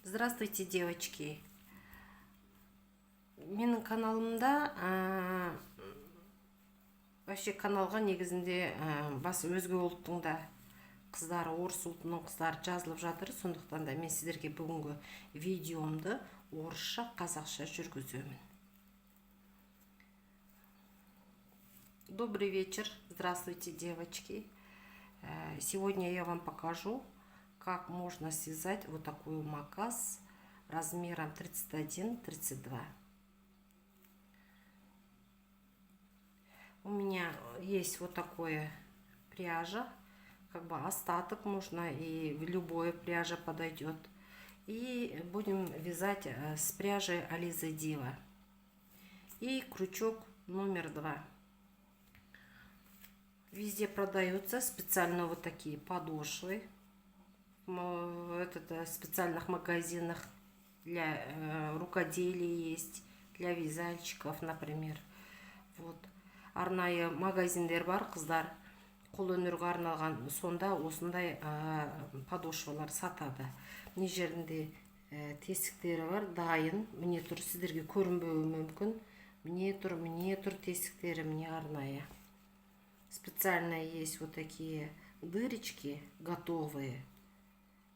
Здравствуйте, девочки. Менің каналымда вообще каналға негізінде басы өзге ұлттың да қыздары, орыс ұлтының қыздары жазылып жатыр. Сондықтан да мен сіздерге бүгінгі видеомды орысша, қазақша жүргіземін. Добрый вечер. Здравствуйте, девочки. Сегодня я вам покажу, как можно связать вот такую макас размером 31-32. У меня есть вот такое пряжа, как бы остаток, можно и в любое пряжа подойдет. И будем вязать с пряжей Ализа Дива. И крючок номер 2. Везде продаются специально вот такие подошвы. В специальных магазинах для рукоделия есть, для вязальщиков, например. Вот. Арнайы магазиндер бар, қыздар қолөнерге арналған, сонда осындай подошвалар сатады. Мына жерінде тесіктері бар, дайын. Міне тұр, сіздерге көрінбеуі мүмкін. Міне тұр тесіктері, міне арнайы. Специально есть вот такие дырочки готовые,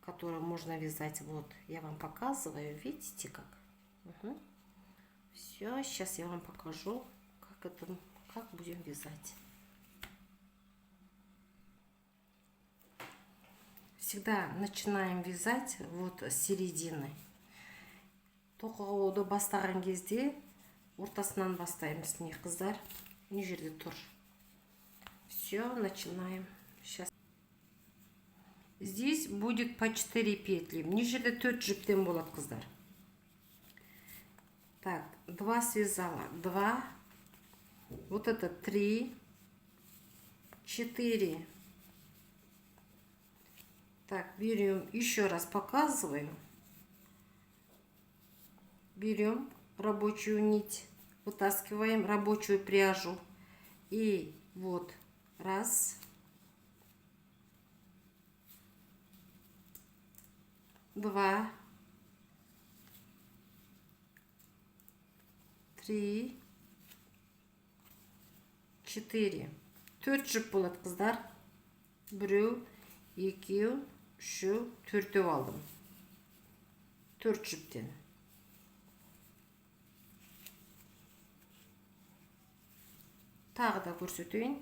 которые можно вязать. Вот, я вам показываю, видите как? Угу. Все, сейчас я вам покажу, как будем вязать. Всегда начинаем вязать вот с середины. Тоқығуды бастаған кезде ортасынан бастаймыз, не қыздар, не жерде тұр. Все, начинаем. Сейчас. Здесь будет по 4 петли. Мына жерде 4 жіптен болады, қыздар. Так, 2 связала, 2. Вот это 3, 4. Так, берем, еще раз показываю. Берем рабочую нить, вытаскиваем рабочую пряжу. И вот, раз, 2, 3, 4. 4 жіп болады, қыздар. 1, 2, 3, 4 алдым. 4 жіптен. Тағы да көрсетейін.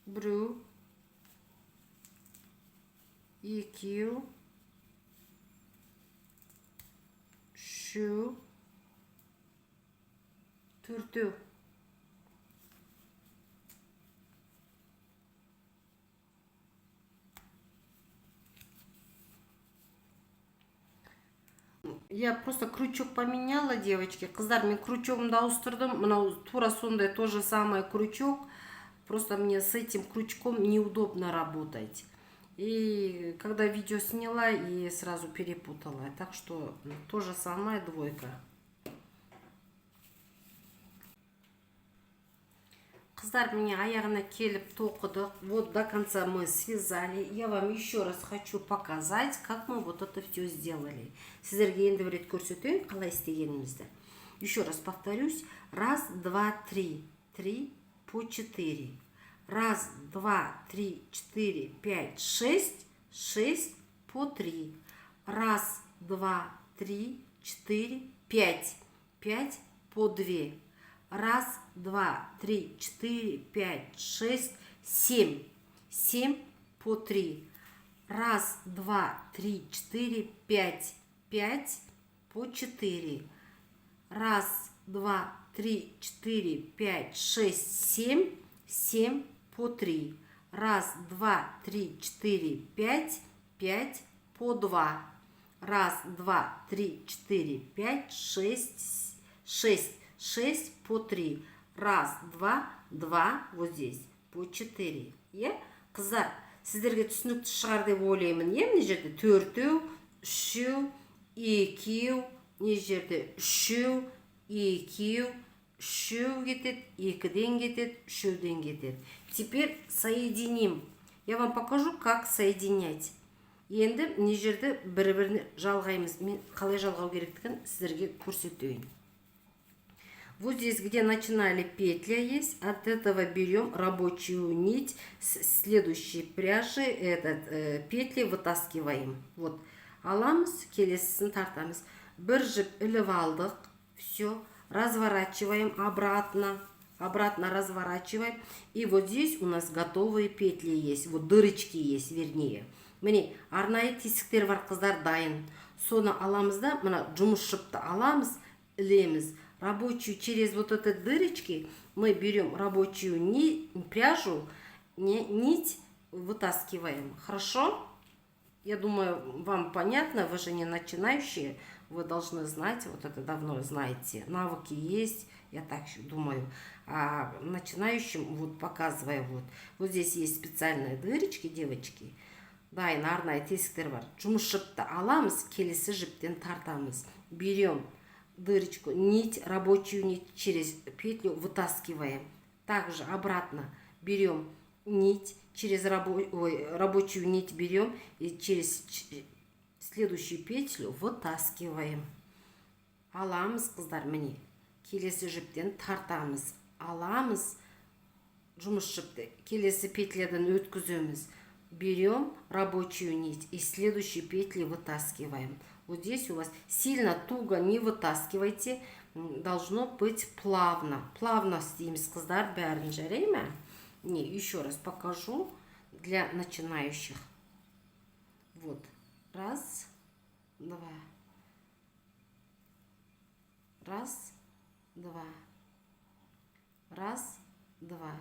1, 2, 3, 4. Я просто крючок поменяла, девочки. Қыздар, мен крючогымды ауыстырдым. Мынау тура сондай то же самое крючок. Просто мне с этим крючком неудобно работать. И когда видео сняла, и сразу перепутала. Так что то же самое, двойка. Қыздар, мне аяғына келіп тоқыдық. Вот до конца мы связали. Я вам еще раз хочу показать, как мы вот это все сделали. Сіздерге енді бір рет көрсетейін, қалай істегенімізді. Еще раз повторюсь. 1, 2, 3. 3 по 4. 1, 2, 3, 4, 5, 6. 6 по 3. 1, 2, 3, 4, 5. 5 по 2. 1, 2, 3, 4, 5, 6, 7. 7 по 3. 1, 2, 3, 4, 5. 5 по 4. 1, 2, 3, 4, 5, 6, 7. 7 по 3. 1, 2, 3, 4, 5. 5 по 2. 1, 2, 3, 4, 5, 6. 6. 6 по 3. 1, 2, 2, вот здесь, по 4. Қыздар, сіздерге түсінікті шығар деп ойлаймын. Мына жерде 4, 3, 2, мына жерде 3, 2, үшеу кетеді, екіден кетеді, үшеуден кетеді. Теперь соединим. Я вам покажу, как соединять. Енді мына жерде бір-біріне жалғаймыз. Мен қалай жалғау керектігін сіздерге көрсетейін. Вот здесь, где начинали петля есть, от этого берем рабочую нить с следующей пряжи, петли вытаскиваем. Вот. Аламыз, келесісін тартамыз. Бір жіп іліп алдық. Все. Разворачиваем обратно. Обратно разворачиваем. И вот здесь у нас готовые петли есть. Вот дырочки есть, вернее. Міне, арнайы тесіктер бар, қыздар, дайын. Соны аламыз да, мына жұмыс шыпты аламыз, ілеміз. Рабочую через вот эти дырочки мы берем рабочую пряжу, нить вытаскиваем. Хорошо? Я думаю, вам понятно, вы же не начинающие, вы должны знать, вот это давно знаете. Навыки есть, я так думаю. А начинающим вот показываю, вот здесь есть специальные дырочки, девочки. Дайын арнайы тесіктер бар. Жұмыс жіпті аламыз, келесі жіптен тартамыз. Берем дырочку, нить, рабочую нить через петлю вытаскиваем. Также обратно берем нить, через рабочую нить берем и через следующую петлю вытаскиваем. Аламыз, қыздар, міне. Келесі жіптен тартамыз. Аламыз, жұмыс жіпті. Келесі петлядан өткіземіз. Берем рабочую нить и следующие петли вытаскиваем. Вот здесь у вас сильно туго не вытаскивайте. Должно быть плавно. Плавно істейміз, қыздар, бәрін, жарай ма? Не, еще раз покажу для начинающих. Вот. Раз, два. Раз, два. Раз, два.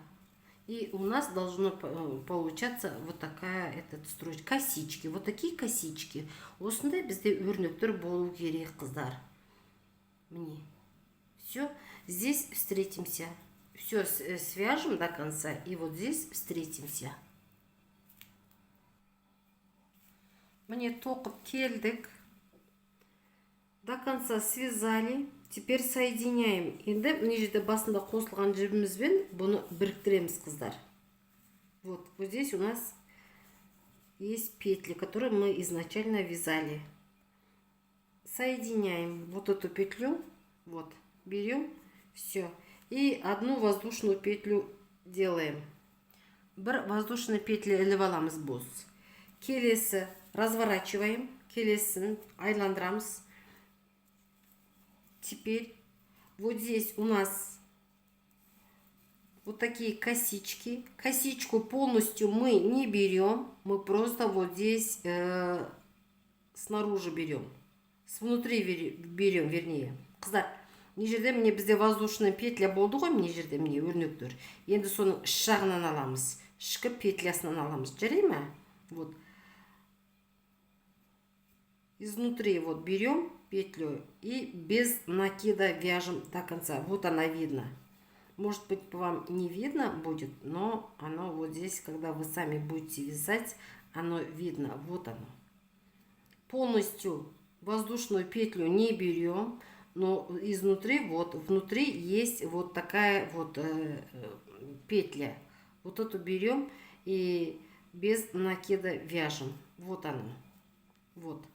И у нас должно получаться вот такая строчка. Косички. Вот такие косички. Осындай бізде өрнектер болу керек, қыздар. Мне. Все. Здесь встретимся. Все свяжем до конца. И вот здесь встретимся. Мне тоқып келдік. До конца связали. Теперь соединяем. Енді мына жерде басында қосылған жібімізбен бұны біріктіреміз, қыздар. Вот здесь у нас есть петли, которые мы изначально вязали. Соединяем вот эту петлю. Вот. Берем. Все. И одну воздушную петлю делаем. Бір воздушную петлю іліп аламыз бос. Келесі разворачиваем. Келесін айландырамыз. Теперь вот здесь у нас вот такие косички. Косичку полностью мы не берем. Мы просто вот здесь снаружи берем. Снутри берем, вернее. Қыздар, мына жерде міне бізде воздушная петля болды ғой, мына жерде міне өрнектер. Енді соның іш жағынан аламыз. Ішкі петлясынан аламыз. Жарай ма? Вот. Изнутри вот берем петлю и без накида вяжем до конца. Вот она видно. Может быть, вам не видно будет, но оно вот здесь, когда вы сами будете вязать, оно видно. Вот оно. Полностью воздушную петлю не берем, но изнутри, вот внутри есть вот такая вот петля. Вот эту берем и без накида вяжем. Вот оно. Вот.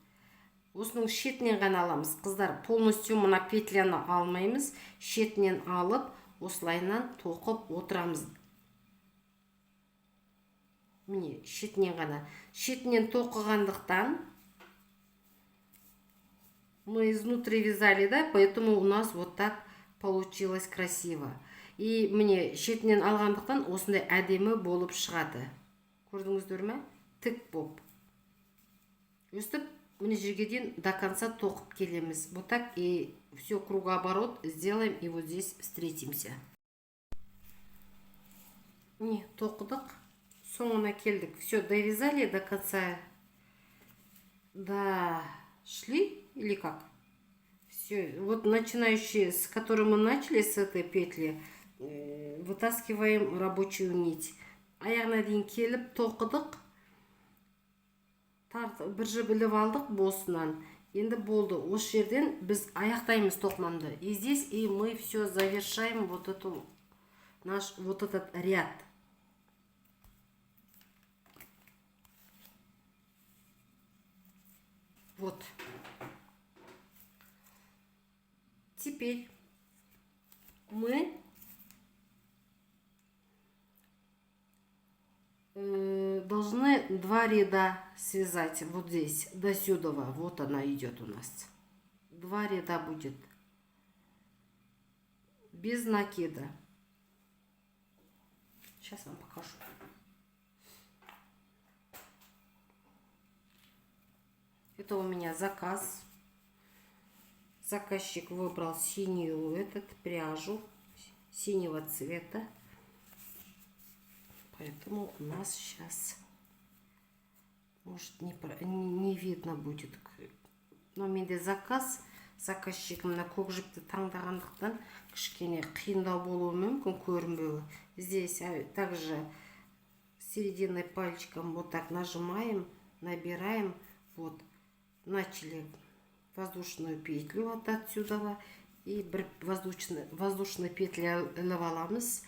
Осының шетінен ғана аламыз, қыздар. Полностью мына петляны алмаймыз. Шетінен алып, осылайынан тоқып отырамыз. Міне, шетінен ғана. Шетінен тоқығандықтан мы изнутри вязали, да, поэтому у нас вот так получилось красиво. И мне шетінен алғандықтан осындай әдемі болып шығады. Көрдіңіздер ме? Тік боп. Өстіп, мына жерге дейін до конца тоқып келеміз. Вот так и все кругооборот сделаем, и вот здесь встретимся. Не, тоқыдық. Соңына келдік. Все, довязали до конца. Дошли или как? Все, вот начинающие, с которой мы начали, с этой петли, вытаскиваем рабочую нить. Аяғына дейін келіп тоқыдық. Бір жіп іліп алдық босынан. Енді болды. Осы жерден біз аяқтаймыз тоқымамды. И здесь и мы все завершаем вот этот ряд. Вот. Теперь мы должны 2 ряда связать вот здесь до сюда. Вот она идет у нас. 2 ряда будет без накида. Сейчас вам покажу. Это у меня заказ. Заказчик выбрал синюю пряжу синего цвета. Поэтому у нас сейчас, может, не видно будет. Но менде заказ. Заказчик мына көкжіпті таңдағандықтан кішкене қиындау болуы мүмкін көрінбеуі. Здесь также серединой пальчиком вот так нажимаем, набираем. Вот, начали воздушную петлю вот отсюда. И бір воздушный петля іліп аламыз.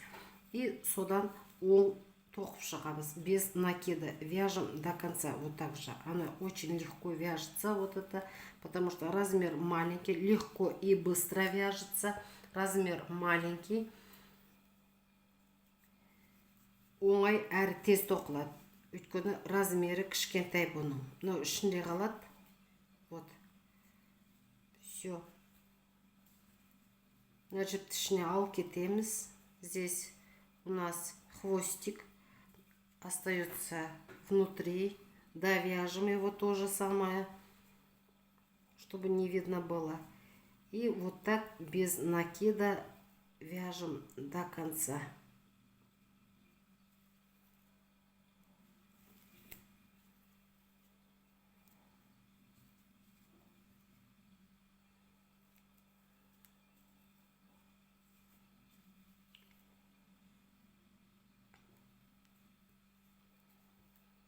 И содан оң тоқып шығамыз без накида. Вяжем до конца. Вот так же. Она очень легко вяжется. Вот это. Потому что размер маленький. Легко и быстро вяжется. Размер маленький. Оңай әрі тез тоқылады. Өйткені размері кішкентай бұның. Мынау ішінде қалады. Вот. Все. Значит, ішіне алып кетеміз. Здесь у нас хвостик остается внутри. Довяжем его тоже самое, чтобы не видно было. И вот так без накида вяжем до конца.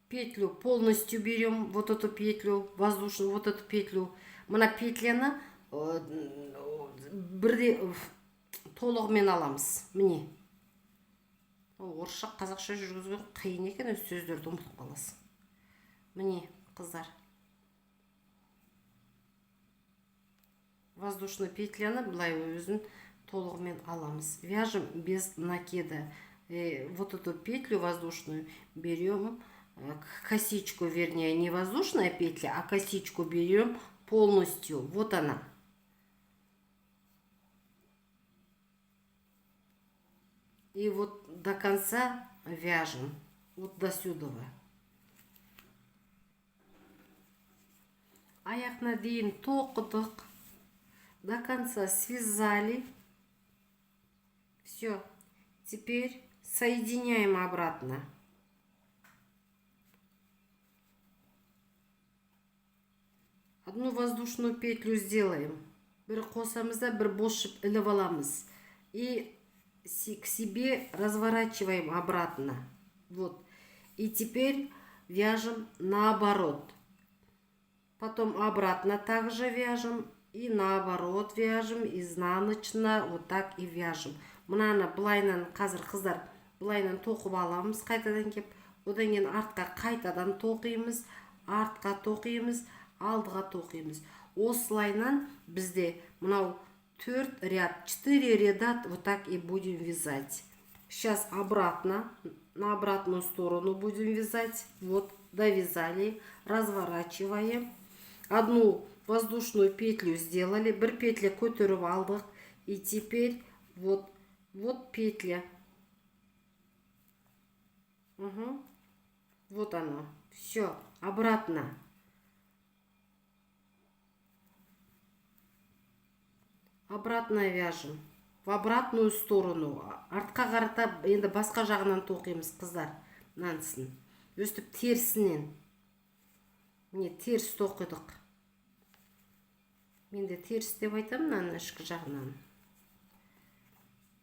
Петлю полностью берем, вот эту петлю, воздушную, вот эту петлю. Мына петляны бірде толығымен аламыз. Міне. Орысша, қазақша жүргізген қиын екен, өз сөздерді ұмытып қаласың. Міне, қыздар. Воздушный петляны былай өзін толығымен аламыз. Вяжем без накида. Вот эту петлю воздушную берем. Косичку, вернее, не воздушная петля, а косичку берем полностью. Вот она. И вот до конца вяжем. Вот до сюда. Аяқна дейін тоқыдық. До конца связали. Все. Теперь соединяем обратно. Одну воздушную петлю сделаем. Бір қосамызда бір бос жіп іліп аламыз. И к себе разворачиваем обратно. Вот. И теперь вяжем наоборот. Потом обратно также вяжем. И наоборот вяжем. Изнаночно. Вот так и вяжем. Мынаны былайынан қазір қыздар былайынан тоқып аламыз. Қайтадан кеп. Одан кейін артқа қайтадан тоқимыз. Артқа тоқимыз. Алдыға тоқимыз. Осылайынан бізде мынау 4 ряд, 4 ряда вот так и будем вязать. Сейчас обратно, на обратную сторону будем вязать. Вот, довязали, разворачиваем. Одну воздушную петлю сделали, бір петля көтеріп алдық. И теперь вот петля. Угу. Вот она. Все, обратно. Обратно вяжем. В обратную сторону. Артқа қарата енді басқа жағынан тоқимыз, қыздар. Мынанысын. Өстіп терісінен. Міне теріс тоқыдық. Мен де теріс деп айтам, мынаны ішкі жағынан.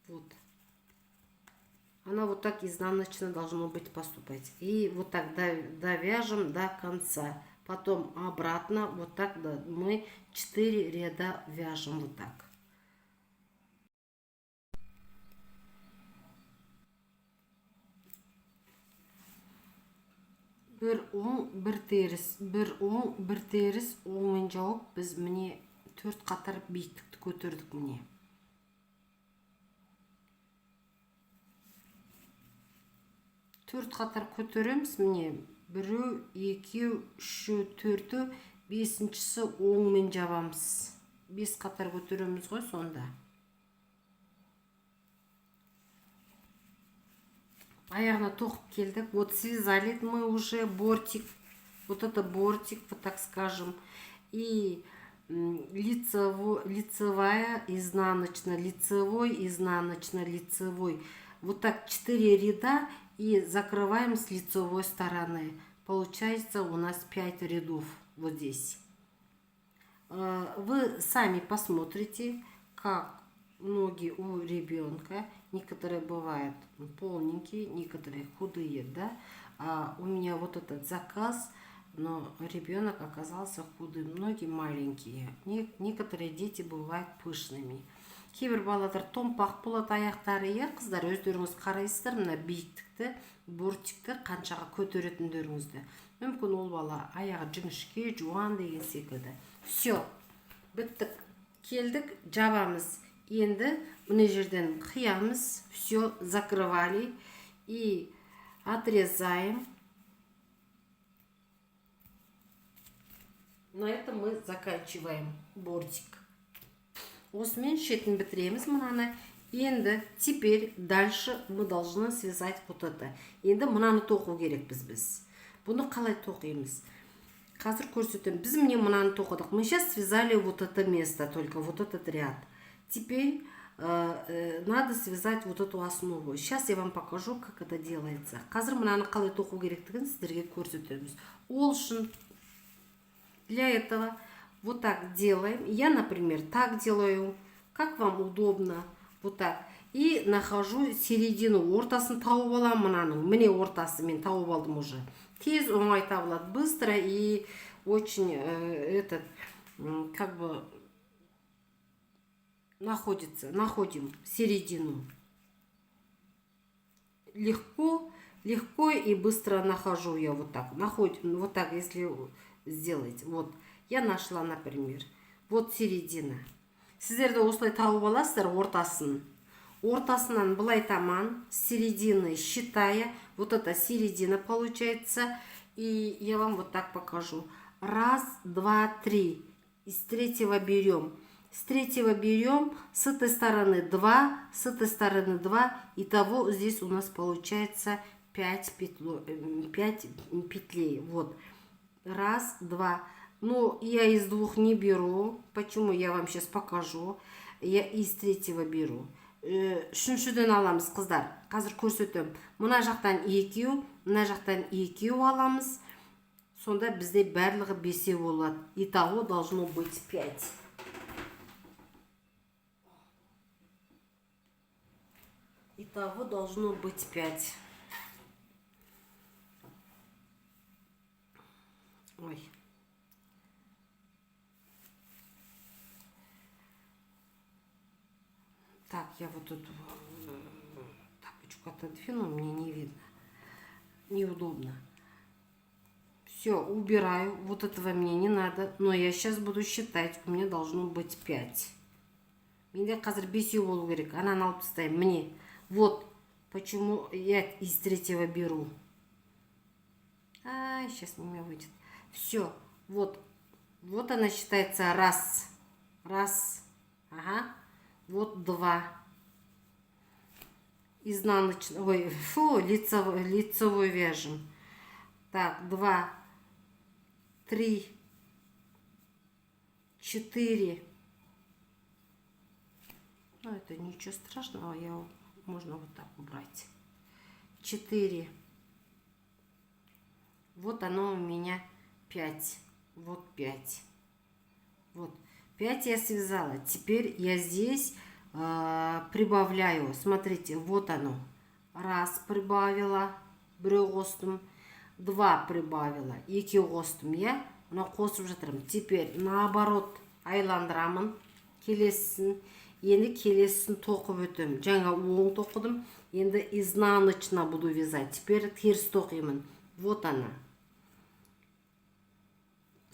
Вот. Она вот так изнаночно должно быть поступать. И вот так довяжем до конца. Потом обратно вот так мы 4 ряда вяжем вот так. бір оң бір теріс, бір оң бір теріс, оңмен жауып біз міне 4 қатар биіктікті көтердік міне. Төрт қатар көтереміз міне. 1, 2, 3, 4, 5-шісі оңмен жабамыз. 5 қатар көтереміз ғой сонда. Аяғына тоқып келдік. Вот связали мы уже бортик. Вот это бортик, вот так скажем. И лицевая, изнаночная, лицевой, изнаночная, лицевой. Вот так 4 ряда и закрываем с лицевой стороны. Получается у нас 5 рядов вот здесь. Вы сами посмотрите, как ноги у ребенка. Некоторые бывают полненькие, некоторые худые, да. А у меня вот этот заказ, но ребенок оказался худым. Ноги маленькие. Некоторые дети бывают пышными. Кейбір балалар томпақ болады аяқтары, иә қыздар, өздеріңіз қарайсыздар мына биіктікті, бортикті қаншаға көтеретіндеріңізді. Мүмкін ол бала аяғы жіңішке, жуан деген секілді. Все, біттік, келдік, жабамыз. Енді мына жерден қиямыз, все, закрывали и отрезаем. На этом мы заканчиваем бортик. Осымен шетін бітіреміз мынаны. Енді теперь дальше мы должны связать вот это. Енді мынаны тоқу керекпіз біз. Бұны қалай тоқимыз? Қазір көрсетем. Біз міне мынаны тоқыдық. Мы сейчас связали вот это место, только вот этот ряд. Теперь надо связать вот эту основу. Сейчас я вам покажу, как это делается. Қазір мынаны қалай тоқу керектігін сіздерге көрсетеміз. Ол үшін для этого вот так делаем. Я, например, так делаю. Как вам удобно. Вот так. И нахожу середину. Ортасын тауып аламын мынаның. Міне ортасы мен тауып алдым уже. Тез оңай табылады. Быстро и очень как бы находим середину. Легко и быстро нахожу я вот так. Вот так, если сделать. Вот. Я нашла, например. Вот середина. Сіздерді осылай тауып аласыздар ортасын. Ортасынан былай таман, середины считая. Вот это середина получается. И я вам вот так покажу. 1, 2, 3. Из третьего берем. С третьего берем, с этой стороны 2, с этой стороны 2. Итого здесь у нас получается 5 петлей. Вот. 1, 2. Но я из 2 не беру. Почему? Я вам сейчас покажу. Я из третьего беру. Үшіншіден аламыз, қыздар. Қазір көрсетем. Мына жақтан 2, мына жақтан 2 аламыз. Сонда бізде барлығы 5 болады. Итого должно быть 5. Итого должно быть 5. Ой. Так, я вот эту тапочку отодвину, мне не видно. Неудобно. Все, убираю. Вот этого мне не надо. Но я сейчас буду считать. У меня должно быть 5. Менде қазір 5 болу керек. Ананы алып тастаймын. Мне. Вот почему я из третьего беру. Сейчас у меня выйдет. Все. Вот. Вот она считается 1. 1. Ага. Вот 2. Изнаночный. Ой, фу, лицевой вяжем. Так, 2, 3, 4. Ну, это ничего страшного, можно вот так убрать. 4. Вот оно у меня 5. Вот 5. Вот. 5 я связала. Теперь я здесь прибавляю. Смотрите, вот оно. 1 прибавила. 1 қостым. 2 прибавила. 2 қостым, я. Мына қосып жатырмын. Теперь наоборот айландырамын. Келесін. Енді келесін тоқып өтем. Жаңа оң тоқыдым. Енді изнаночно буду вязать. Теперь теріс тоқимын. Вот она.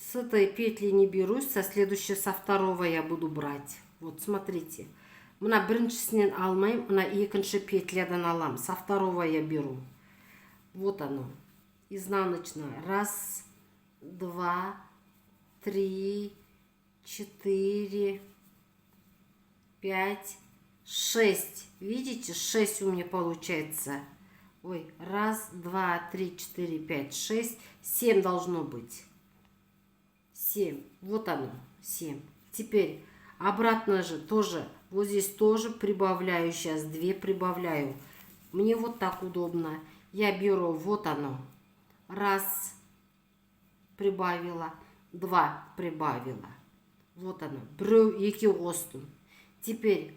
С этой петли не берусь, со следующей, со второго я буду брать. Вот, смотрите. Мына біріншісінен алмайм, мына екінші петлядан алам. Со второго я беру. Вот оно. Изнаночная. Раз, два, три, четыре, пять, шесть. Видите, 6 у меня получается. Ой, раз, два, три, четыре, пять, 6. 7 должно быть. 7. Вот оно. 7. Теперь обратно же тоже. Вот здесь тоже прибавляю. Сейчас 2 прибавляю. Мне вот так удобно. Я беру, вот оно. Раз, прибавила. 2 прибавила. Вот оно. Біреу, екі қостым. Теперь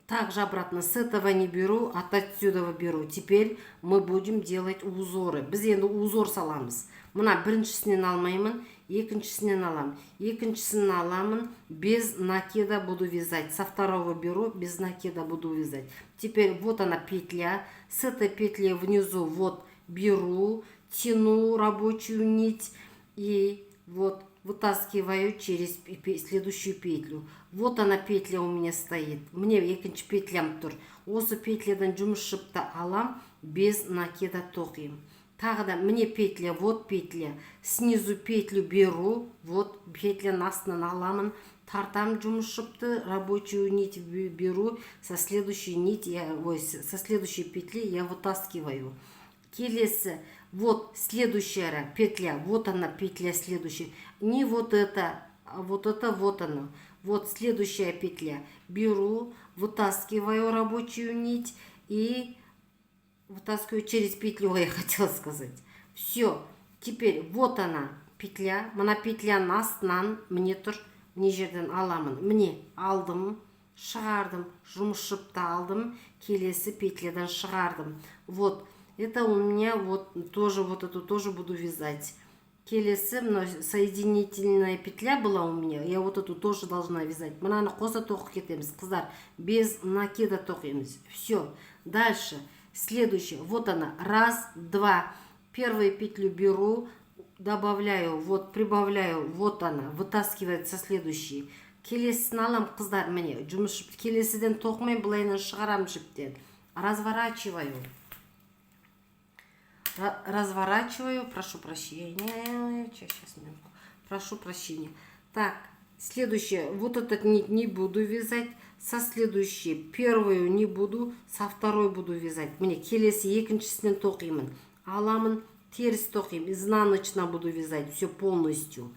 также обратно с этого не беру, от отсюда беру. Теперь мы будем делать узоры. Біз енді узор саламыз. Мына біріншісінен алмаймын, екіншісінен алам. Екіншісін аламын, без накида буду вязать. Со второго беру, без накида буду вязать. Теперь вот она петля. С этой петли внизу вот беру, тяну рабочую нить и вот вытаскиваю через следующую петлю. Вот она петля у меня стоит. Мне екінші петлям тұр. Осы петлядан жұмыс шыпты алам, без накида тоқим. Тағы да мне петля, вот петля. Снизу петлю беру, вот петля астынан аламын. Тартам жұмыс шыпты, рабочую нить беру, со следующей со следующей петли я вытаскиваю. Келесі, вот следующая петля, вот она петля следующая. Не вот это, а вот это вот оно. Вот следующая петля. Беру, вытаскиваю рабочую нить и вытаскиваю через петлю, я хотела сказать. Все, теперь вот она петля. Мына петля астынан мне тұр, мына жерден аламын. Міне алдым, шығардым, жұмыс шыпты алдым, келесі петлядан шығардым. Вот. Это у меня вот тоже вот эту тоже буду вязать. Келесі, соединительная петля была у меня. Я вот эту тоже должна вязать. Мынаны қоса тоқып кетеміз, қыздар. Без накида тоқимыз. Все. Дальше. Следующее. Вот она. Раз, два. Первую петлю беру, добавляю, вот прибавляю. Вот она. Вытаскивает со следующей. Келесін алам, қыздар, міне. Жұмыс жіп. Келесіден тоқымай былайынан шығарам жіптен. Разворачиваю. Разворачиваю, прошу прощения, сейчас минутку, прошу прощения. Так, следующее, вот этот нить не буду вязать, со следующей, первую не буду, со второй буду вязать. Мне келесі екіншісінен тоқимын, аламын, теріс тоқим, изнаночно буду вязать, все полностью.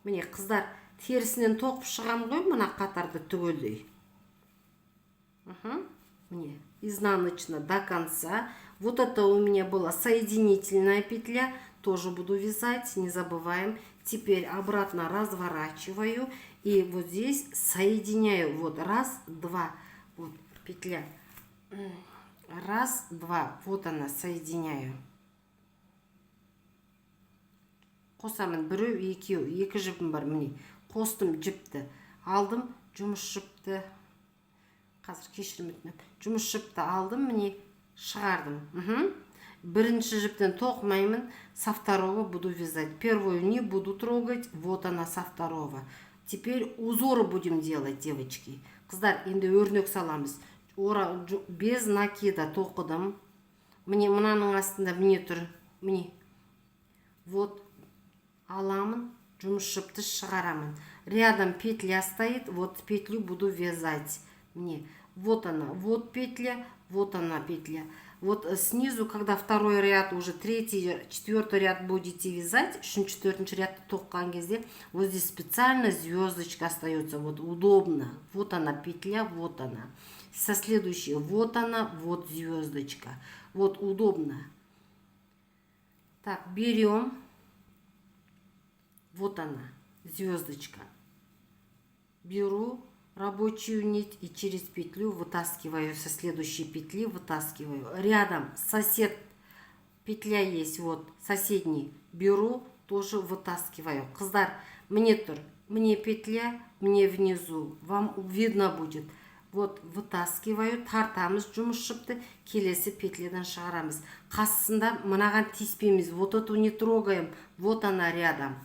Мне қыздар, терісінен тоқып шығам ғой, мына қатарды түгелдей. Мне изнаночно до конца. Вот это у меня была соединительная петля, тоже буду вязать, не забываем. Теперь обратно разворачиваю и вот здесь соединяю. Вот раз, два, вот петля. Раз, два, вот она, соединяю. Қосамын, біреу, екеу, екі жіпім бар, міне. Қостым жіпті, алдым, жұмыс жіпті. Қазір кешірім өтінем. Жұмыс жіпті алдым, міне. Шығардым. Бірінші жіптен тоқмаймын, со второго буду вязать. Первую не буду трогать, вот она со второго. Теперь узоры будем делать, девочки. Қыздар, енді өрнек саламыз. Без накида тоқыдым. Мне мынаның астында міне тұр. Міне. Вот аламын, жұмыс жіпті шығарамын. Рядом петля стоит, вот петлю буду вязать. Мне. Вот она, вот петля, вот она петля. Вот снизу, когда второй ряд, уже третий, четвертый ряд будете вязать, четвертый ряд тоққан кезде, вот здесь специально звездочка остается, вот удобно. Вот она петля, вот она. Со следующей, вот она, вот звездочка. Вот удобно. Так, берем. Вот она, звездочка. Беру рабочую нить и через петлю вытаскиваю, со следующей петли вытаскиваю. Рядом сосед, петля есть, вот, соседний, беру, тоже вытаскиваю. Қыздар, мне петля, мне внизу, вам видно будет. Вот вытаскиваю, тартамыз жұмыс жіпті, келесі петляден шығарамыз. Қасында мынаған тиіспейміз, вот эту не трогаем, вот она рядом.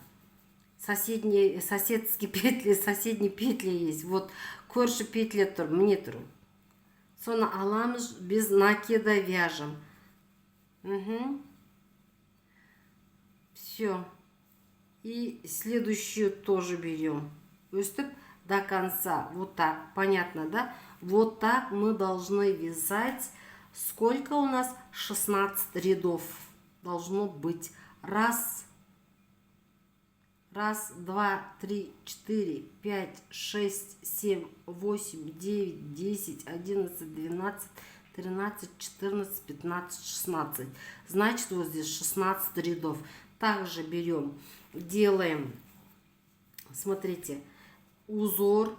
Соседские петли, соседние петли есть. Вот көрші петля тұр, міне тұр. Соны аламыз, без накида вяжем. Все. И следующую тоже берем. Өстіп до конца. Вот так. Понятно, да? Вот так мы должны вязать. Сколько у нас? 16 рядов должно быть. Раз, два, три, 4, 5, 6, 7, 8, 9, 10, 11, 12, 13, 14, 15, 16. Значит, вот здесь 16 рядов. Также берем, делаем, смотрите, узор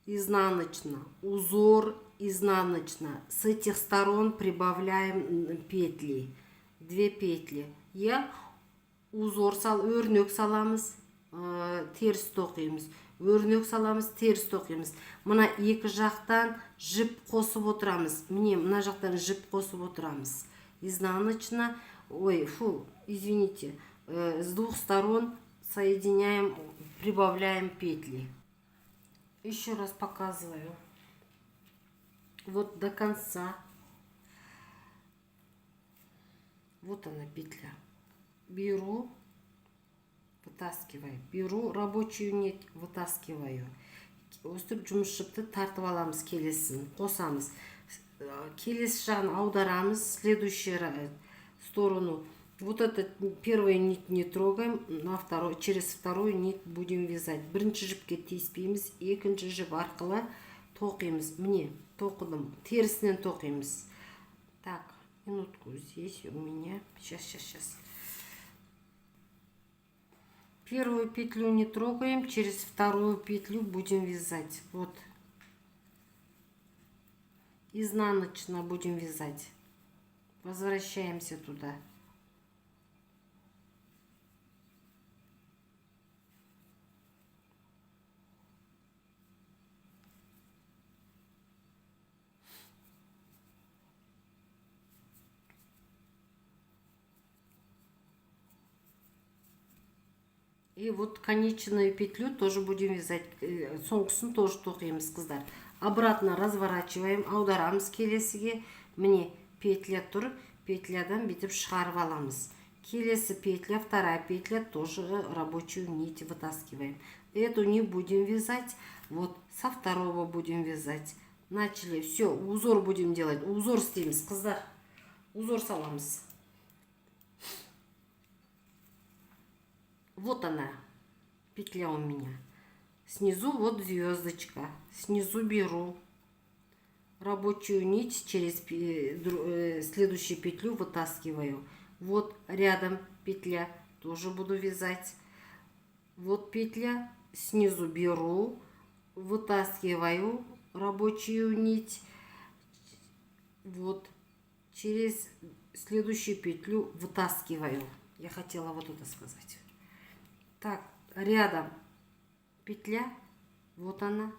изнаночно, узор изнаночно. С этих сторон прибавляем петли, 2 петли. Я узор өрнек саламыз, теріс тоқимыз. Өрнек саламыз, теріс тоқимыз. Мына екі жақтан жіп қосып отырамыз. Міне, мына жақтан жіп қосып отырамыз. Изнаночно, извините, с двух сторон соединяем, прибавляем петли. Еще раз показываю. Вот до конца. Вот она петля. Беру, вытаскиваю. Беру рабочую нить, вытаскиваю. Өстіп жұмыс жіпті тартып аламыз, келесін қосамыз. Келесі жағын аударамыз, следующую сторону. Вот этот первую нить не трогаем, через вторую нить будем вязать. Бірінші жіпке тиіспейміз, екінші жіп арқылы тоқимыз. Мне тоқыдым, терісінен тоқимыз. Так, минутку, здесь у меня. Сейчас. Первую петлю не трогаем, через вторую петлю будем вязать. Вот. Изнаночно будем вязать. Возвращаемся туда. И вот конечную петлю тоже будем вязать. Соңғысын тоже тоқимыз, қыздар. Обратно разворачиваем, аударамыз келесіге. Мне петля тұр, петлядан бітіп шығарып аламыз. Келесі петля, вторая петля, тоже рабочую нить вытаскиваем. Эту не будем вязать, вот со второго будем вязать. Начали, все, узор будем делать. Узор істейміз, қыздар. Узор саламыз. Вот она, петля у меня. Снизу вот звездочка. Снизу беру рабочую нить, через следующую петлю вытаскиваю. Вот рядом петля, тоже буду вязать. Вот петля, снизу беру, вытаскиваю рабочую нить. Вот через следующую петлю вытаскиваю. Я хотела вот это сказать. Так, рядом петля, вот она.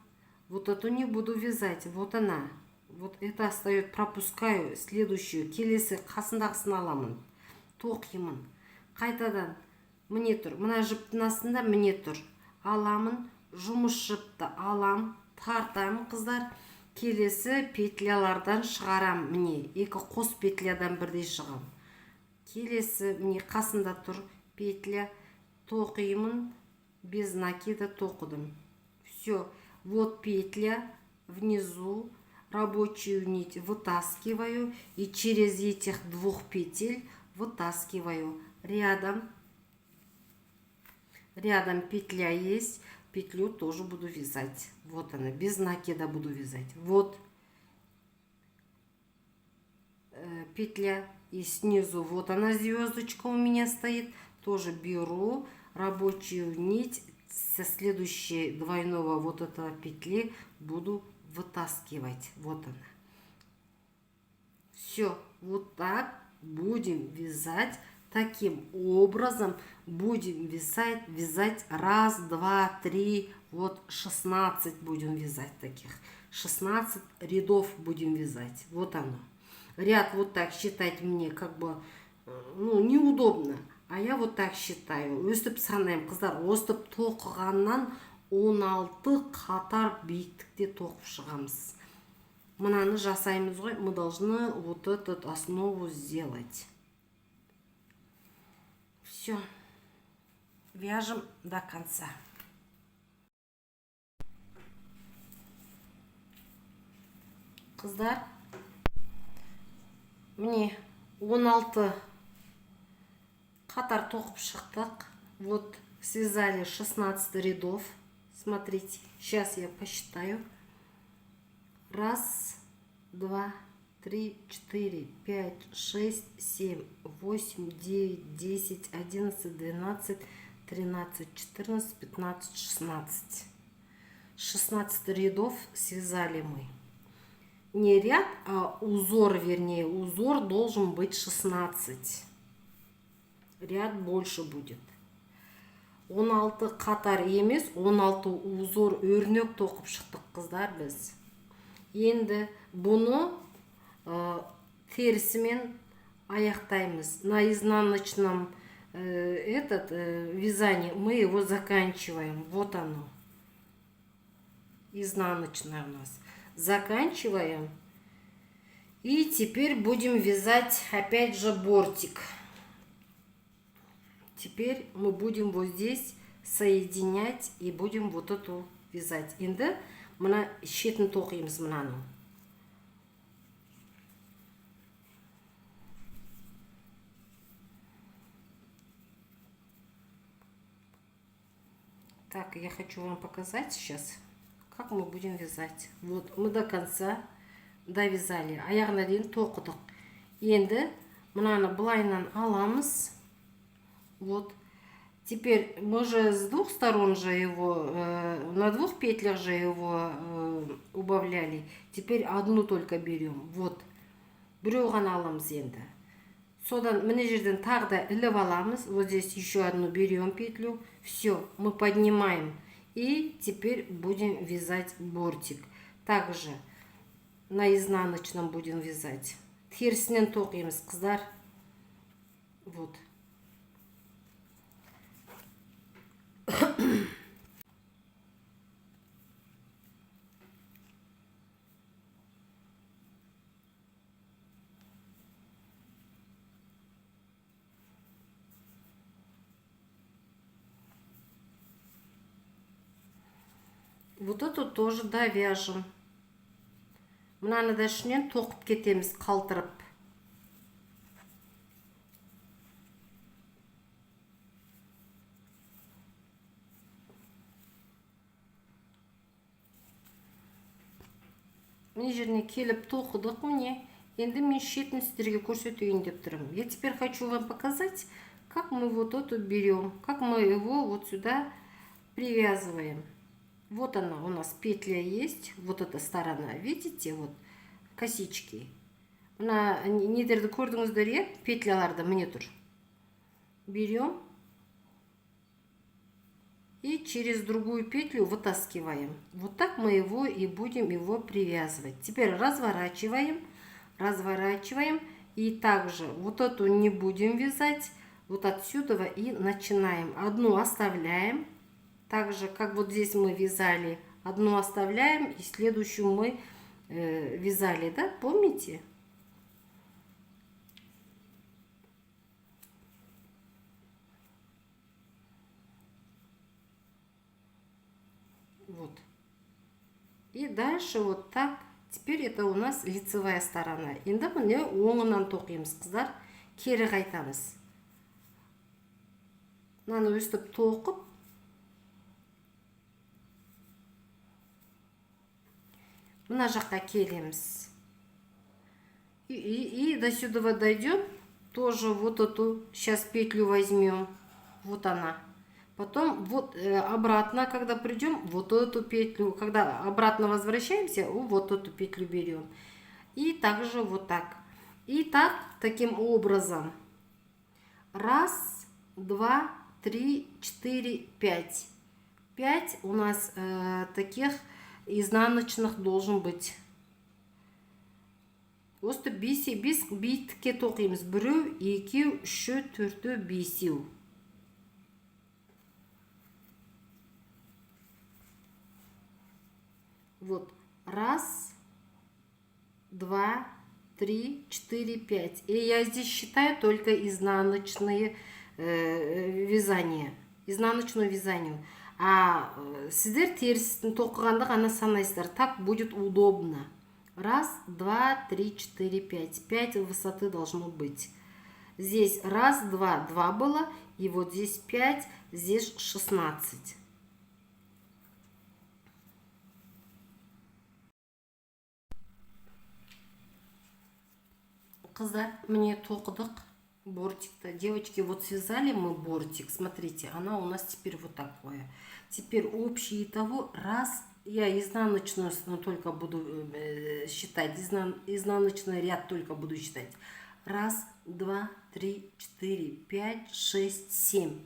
Вот эту не буду вязать, вот она. Вот это остается, пропускаю следующую. Келесі қасындағысын аламын. Тоқимын. Қайтадан міне тұр. Мына жіптің астында міне тұр. Аламын, жұмыс жіпті алам, тартамын, қыздар. Келесі петлялардан шығарам. Міне, екі қос петлядан бірдей шығам. Келесі міне қасында тұр петля. Тоқимын, без накида тоқыдым. Все, вот петля, внизу рабочую нить вытаскиваю и через этих двух петель вытаскиваю. Рядом петля есть, петлю тоже буду вязать. Вот она, без накида буду вязать. Вот петля, и снизу вот она, звездочка у меня стоит. Тоже беру рабочую нить, со следующей двойного вот этого петли буду вытаскивать. Вот она. Все, вот так будем вязать. Таким образом будем вязать раз, два, три, вот 16 будем вязать таких. 16 рядов будем вязать. Вот оно. Ряд вот так считать мне как бы неудобно. А я вот так считаю. Өстіп санаймын, қыздар. Өстіп тоқығаннан 16 қатар биіктікте тоқып шығамыз. Мынаны жасаймыз ғой. Мы должны вот эту основу сделать. Все. Вяжем до конца. Қыздар, мне 16 қатар тоқып шықтық. Вот связали 16 рядов. Смотрите, сейчас я посчитаю. 1, 2, 3, 4, 5, 6, 7, 8, 9, 10, 11, 12, 13, 14, 15, 16. 16 рядов связали мы. Не ряд, а узор, вернее. Узор должен быть 16. Ряд больше будет. 16 қатар емес, 16 узор өрнек тоқып шықтық, қыздар, біз. Енді бұны терісімен аяқтаймыз. На изнаночном вязании мы его заканчиваем. Вот оно. Изнаночная у нас. Заканчиваем. И теперь будем вязать опять же бортик. Теперь мы будем вот здесь соединять и будем вот эту вязать. Енді мына шетін тоқимыз мынаны. Так, я хочу вам показать сейчас, как мы будем вязать. Вот, мы до конца довязали. Аяғына дейін тоқыдық. Енді мынаны былайынан аламыз. Вот. Теперь мы же с двух сторон же его, на двух петлях же его убавляли. Теперь одну только берем. Вот. Біреу ғана аламыз енді. Содан мына жерден тағы да іліп аламыз. Вот здесь еще одну берем петлю. Все, мы поднимаем. И теперь будем вязать бортик. Также на изнаночном будем вязать. Терісінен тоқимыз, қыздар. Вот. Вот эту тоже довяжем. Мынаны да ішінен тоқып кетеміз, қалтырып. Мына жеріне келіп тоқыдық міне. Енді мен шетін сіздерге көрсетейін деп тұрмын. Я теперь хочу вам показать, как мы вот эту берем, как мы его вот сюда привязываем. Вот она у нас петля есть, вот эта сторона, видите, вот косички. Мына нелерді көрдіңіздер, иә? Петляларды міне тұр. Берем и через другую петлю вытаскиваем. Вот так мы его и будем его привязывать. Теперь разворачиваем, разворачиваем. И также вот эту не будем вязать. Вот отсюда и начинаем. Одну оставляем. Так же, как вот здесь мы вязали. Одну оставляем и следующую мы вязали, да? Помните? Вот. И дальше вот так. Теперь это у нас лицевая сторона. Енді міне оңынан тоқимыз, қыздар. Кері қайтамыз. Мынаны өстіп тоқып. Мына жаққа келеміз. И до сюда дойдем. Тоже вот эту сейчас петлю возьмем. Вот она. Потом вот обратно, когда придем, вот эту петлю. Когда обратно возвращаемся, вот эту петлю берем. И также вот так. И так, таким образом. 1, 2, 3, 4, 5. 5 у нас таких изнаночных должен быть. Осы бес биттікке тоқимыз. Біреу, екеу, үші, төртеу, бесеу. Вот. Раз, два, три, четыре, пять. И я здесь считаю только изнаночные вязания. Изнаночную вязанию. А сіздер терісін тоқығанды ғана санайсыздар. Так будет удобно. Раз, два, три, четыре, пять. 5 высоты должно быть. Здесь раз, два, 2 было. И вот здесь 5, здесь 16. Қыздар, мне тоқыдық бортик-то. Девочки, вот связали мы бортик. Смотрите, она у нас теперь вот такое. Теперь общий того раз. Я изнаночную только буду считать. Изнаночный ряд только буду считать. Раз, два, три, четыре, пять, шесть, 7.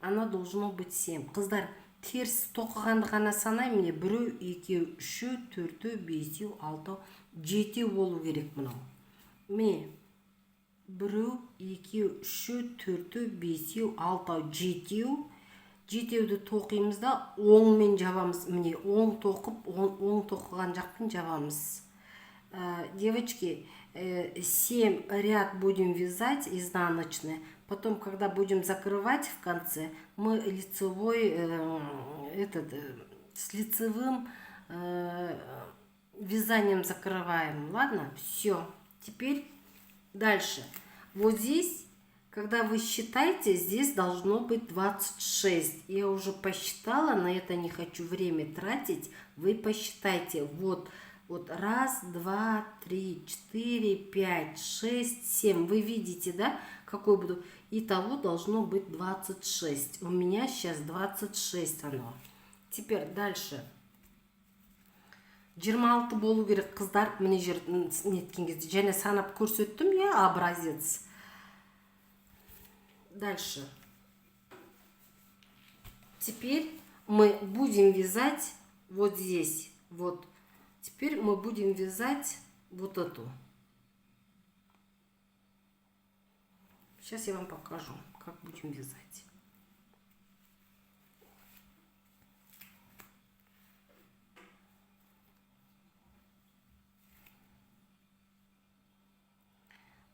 Она должно быть 7. Қыздар, теріс тоқығанды ғана санай мне. Біреу, екеу, үші, төртеу, бесеу, алтау, жетеу болу керек мынау. Міне. Біреу, екеу, үші, төртеу, бесеу, алтау, жетеу. Жетеуді тоқимыз да оңмен жабамыз. Міне, оң тоқып, оң тоқыған жақпен жабамыз. Девочки, 7 ряд будем вязать изнаночные. Потом, когда будем закрывать в конце, мы лицевой, с лицевым вязанием закрываем. Ладно? Все. Теперь дальше. Вот здесь, когда вы считаете, здесь должно быть 26. Я уже посчитала, на это не хочу время тратить. Вы посчитайте. Вот раз, два, три, четыре, пять, 6, 7. Вы видите, да, какой буду? Итого должно быть 26. У меня сейчас 26 оно. Теперь дальше. 26 болу керек қыздар. Міне жер неткен кезде және санап көрсеттім, я образец. Дальше. Теперь мы будем вязать вот здесь. Вот. Теперь мы будем вязать вот эту. Сейчас я вам покажу, как будем вязать.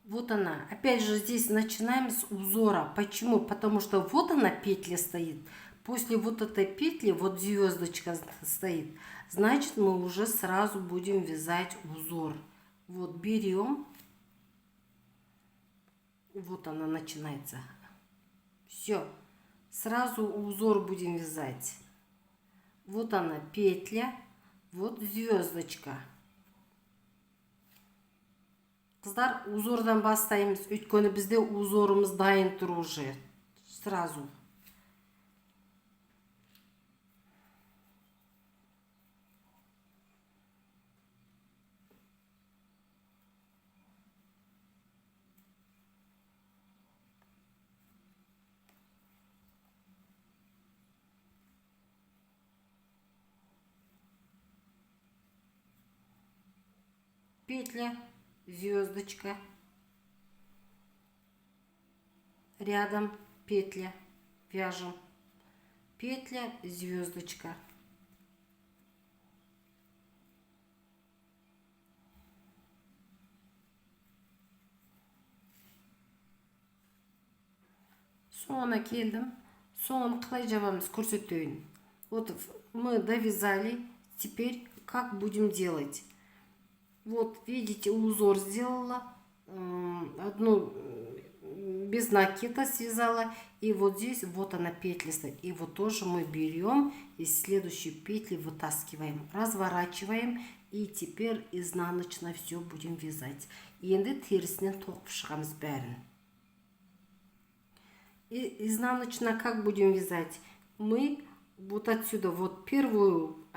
Вот она. Опять же здесь начинаем с узора. Почему? Потому что вот она петля стоит. После вот этой петли вот звездочка стоит. Значит, мы уже сразу будем вязать узор. Вот берем. Вот она начинается. Все. Сразу узор будем вязать. Вот она петля. Вот звездочка. Қыздар, узордан бастаймыз. Өйткені бізде узорымыз дайын тұр уже. Сразу. Петля. Звездочка, рядом петля, вяжем, петля, звездочка. Соңына келдім. Соңын қалай жабамыз көрсетейін. Вот мы довязали. Теперь как будем делать? Вот, видите, узор сделала, одну без накида связала, и вот здесь вот она петля стоит. И вот тоже мы берем и следующую петлю вытаскиваем, разворачиваем, и теперь изнаночно все будем вязать. Енді терісінен тоқып шығамыз бәрін. И изнаночно как будем вязать? Мы вот отсюда, вот первую,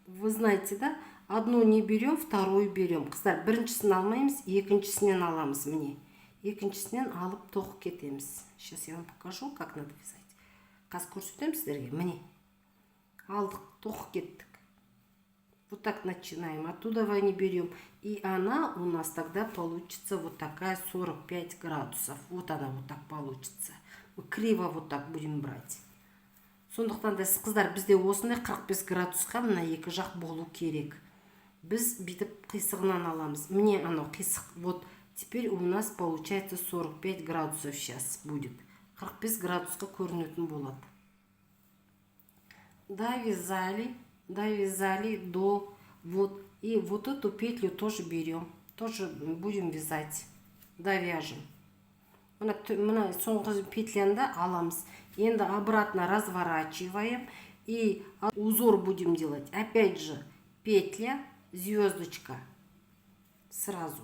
вы знаете, да? Одну не берем, вторую берем. Қыздар, біріншісін алмаймыз, екіншісінен аламыз. Міне. Екіншісінен алып тоқып кетеміз. Сейчас я вам покажу, как надо вязать. Қазір көрсетемін сіздерге. Міне. Алдық, тоқып кеттік. Вот так начинаем. Оттуда не берем. И она у нас тогда получится вот такая 45 градусов. Вот она вот так получится. Мы криво вот так будем брать. Сондықтан да сіз қыздар, бізде осындай 45 градусқа мына екі жақ болу керек. Біз бүйтіп қисығынан аламыз. Мне оно қисық. Вот теперь у нас получается 45 градусов сейчас будет. 45 градусқа көрінетін болады. Довязали до вот. И вот эту петлю тоже берем. Тоже будем вязать. Довяжем. Мына соңғы петляны аламыз. Енді обратно разворачиваем. И узор будем делать. Опять же петля, звездочка. Сразу.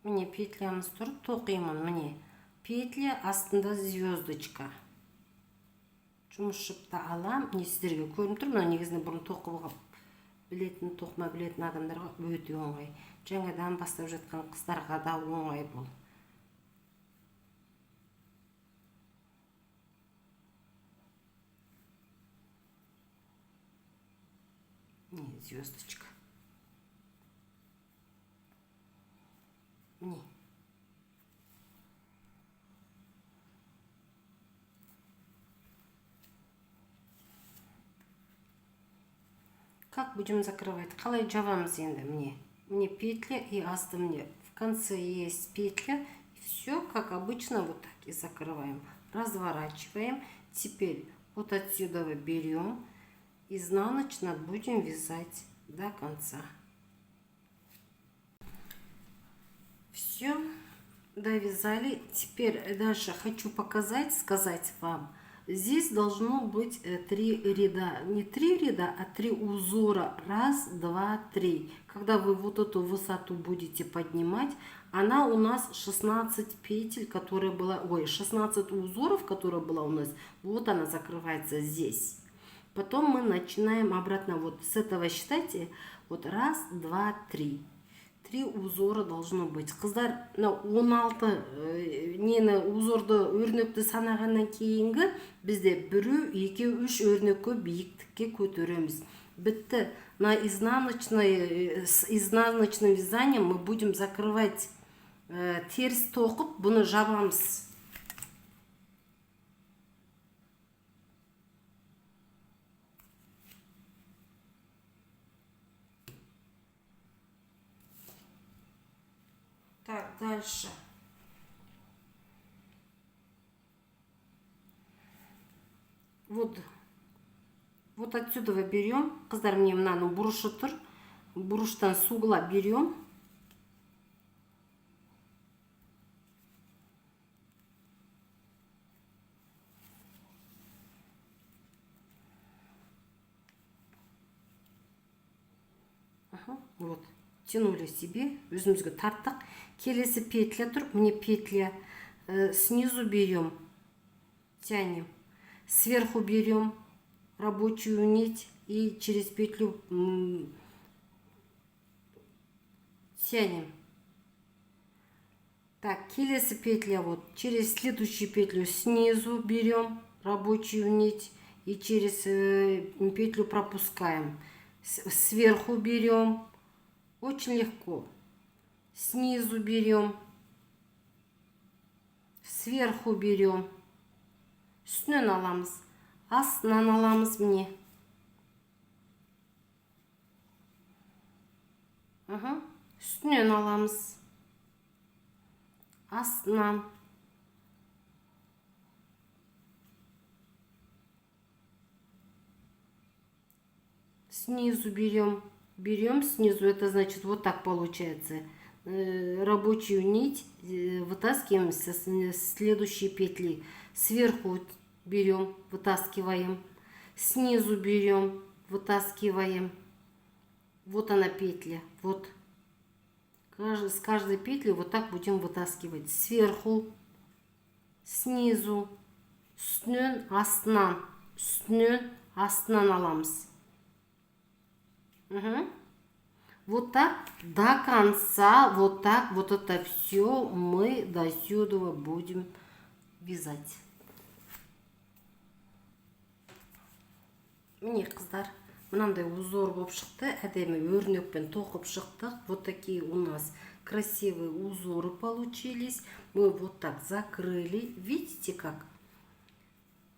Мне петлямыз тұр, тоқимын, міне. Петля астында звездочка. Жұмыс шыпта алам, не сіздерге көрініп тұр, мына негізінде бұрын тоқып білетін, тоқыма білетін адамдарға өте оңай. Жаңадан бастап жатқан қыздарға да оңай бұл. Не, звездочка. Не. Как будем закрывать? Қалай жабамыз енді, мне петля и асты мне. В конце есть петля. И все, как обычно, вот так и закрываем. Разворачиваем. Теперь вот отсюда берем. Изнаночно будем вязать до конца. Все, довязали. Теперь дальше хочу сказать вам. Здесь должно быть 3 ряда. Не 3 ряда, а 3 узора. 1, 2, 3. Когда вы вот эту высоту будете поднимать, она у нас 16 петель, которая была... Ой, 16 узоров, которая была у нас. Вот она закрывается здесь. Потом мы начинаем обратно. Вот с этого считайте. Вот 1, 2, 3. 3 узора должно быть. Қыздар, 16 нені узорды өрнекті санағаннан кейінгі бізде 1, 2, 3 өрнекке биіктікке көтереміз. Бітті. На изнаночным вязанием мы будем закрывать теріс тоқып, бұны жабамыз. Так, дальше. Вот отсюда берем. Қыздар, мне мынаның бұрышы тұр. Бұрыштан с угла берем. Вот. Тянули себе, өзімізге тарттық. Келесі петля тұр, мне петля. Снизу берем, тянем. Сверху берем рабочую нить и через петлю тянем. Так, келесі петля вот. Через следующую петлю снизу берем рабочую нить и через петлю пропускаем. Сверху берем. Очень легко. Снизу берем. Сверху берем. Үстінен аламыз. Астынан аламыз мне. Үстінен аламыз. Астынан. Снизу берем. Берем снизу, это значит вот так получается. Рабочую нить вытаскиваем со следующей петли. Сверху берем, вытаскиваем. Снизу берем, вытаскиваем. Вот она петля. Вот. С каждой петли вот так будем вытаскивать. Сверху, снизу, үстінен, астынан. Үстінен, астынан аламыз. Вот так до конца, вот так, вот это все мы до сюда будем вязать. Міне қыздар, мынандай узор болып шықты, әдемі өрнекпен тоқып шықтық. Вот такие у нас красивые узоры получились. Мы вот так закрыли. Видите как?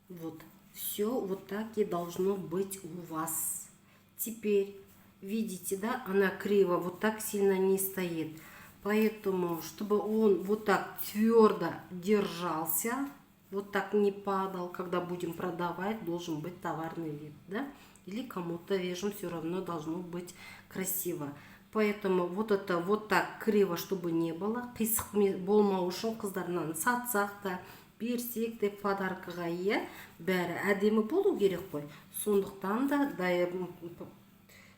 Вот. Все вот так и должно быть у вас. Теперь, видите, да, она криво, вот так сильно не стоит. Поэтому, чтобы он вот так твердо держался, вот так не падал, когда будем продавать, должен быть товарный вид, да? Или кому-то вяжем, все равно должно быть красиво. Поэтому вот это вот так криво, чтобы не было. Қисық болмау үшін қыздарынан сатсақ та, берсек те подаркаға, иә, бәрі әдемі болу керек қой. Сондықтан да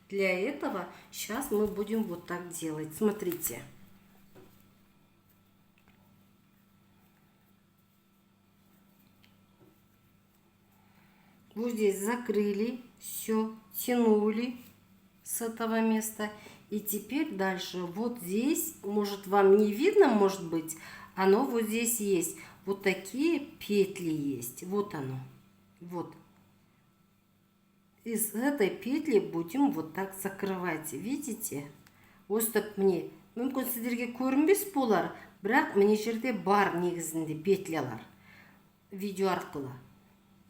для этого сейчас мы будем вот так делать. Смотрите. Вот здесь закрыли, все, тянули с этого места. И теперь дальше вот здесь, может вам не видно, может быть, оно вот здесь есть. Вот такие петли есть. Вот оно. Вот. Из этой петли будем вот так закрывать. Видите? Остап мне. Мүмкін сіздерге көрінбес болар, бірақ міне жерде бар негізінде петлялар. Видео арқылы.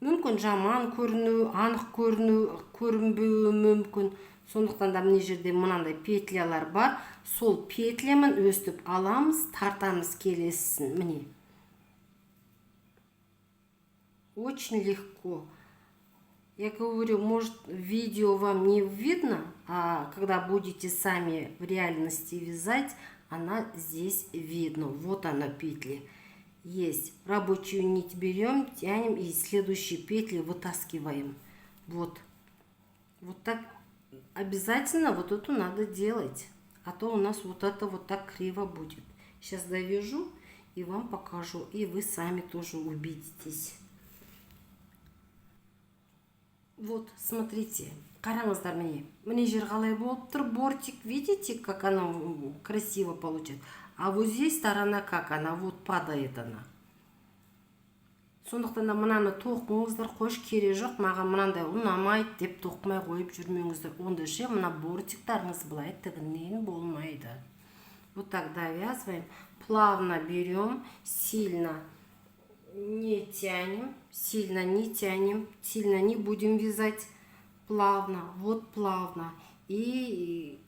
Мүмкін жаман көріну, анық көрінбеуі мүмкін. Сондықтан да міне жерде мынандай петлялар бар. Сол петлямын өстіп аламыз, тартамыз келесін. Міне. Очень легко. Я говорю, может, видео вам не видно, а когда будете сами в реальности вязать, она здесь видно. Вот она петли. Есть. Рабочую нить берем, тянем и следующие петли вытаскиваем. Вот. Вот так обязательно вот эту надо делать. А то у нас вот это вот так криво будет. Сейчас довяжу и вам покажу. И вы сами тоже убедитесь. Вот, смотрите. Қараңыздар міне. Міне жер қалай болып тұр, бортик. Видите, как оно красиво получается? А вот здесь сторона как она, вот падает она. Сондықтан да мынаны тоқыңыздар, қош керек жоқ, маған мынандай ұнамайды деп тоқмай қойып жүрмеңіздер. Онда ше мына бортиктарыңыз былай тігінен болмайды. Вот так довязываем, плавно берем, сильно не тянем, сильно не тянем, сильно не будем вязать, плавно, вот плавно. И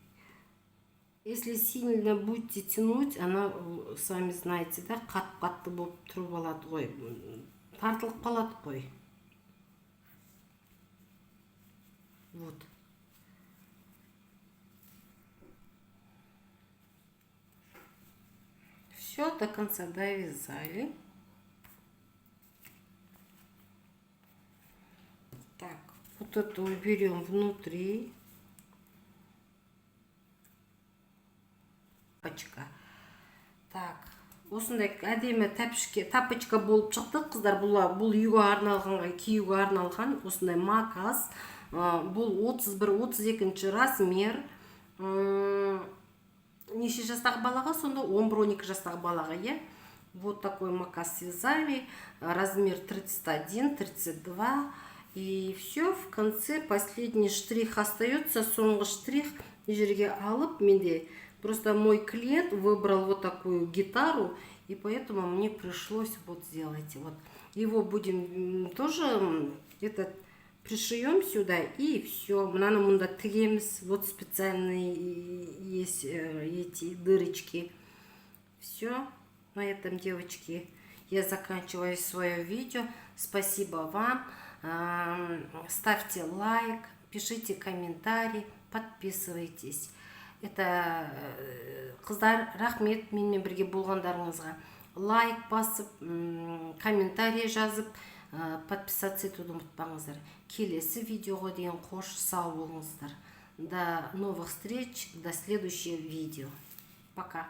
если сильно будете тянуть, она, сами знаете, да, қатты болып тұрып алады ғой, тартылып қалады ғой. Вот. Все, до конца довязали. Так, вот это уберем внутри. Так, осындай әдемі тапочка болып шықты, қыздар. Бұл үйге арналған, киюге арналған осындай макас. Бұл 31-32 размер. Неше жастағы балаға, сонда 11-12 жастағы балаға, е? Вот такой макас связали. Размер 31, 32. И все, в конце последний штрих остается. Соңғы штрих жерге алып, менде просто мой клиент выбрал вот такую гитару, и поэтому мне пришлось вот сделать. Вот. Его будем тоже пришьем сюда, и все. Мынаны мында тігеміз. Вот специальные есть эти дырочки. Все. На этом, девочки, я заканчиваю свое видео. Спасибо вам. Ставьте лайк, пишите комментарий, подписывайтесь. Это қыздар, рахмет менімен бірге болғандарыңызға. Лайк басып, комментарий жазып, подписаться етуді ұмытпаңыздар. Келесі видеоға дейін қош сау болыңыздар. До новых встреч, до следующего видео. Пока.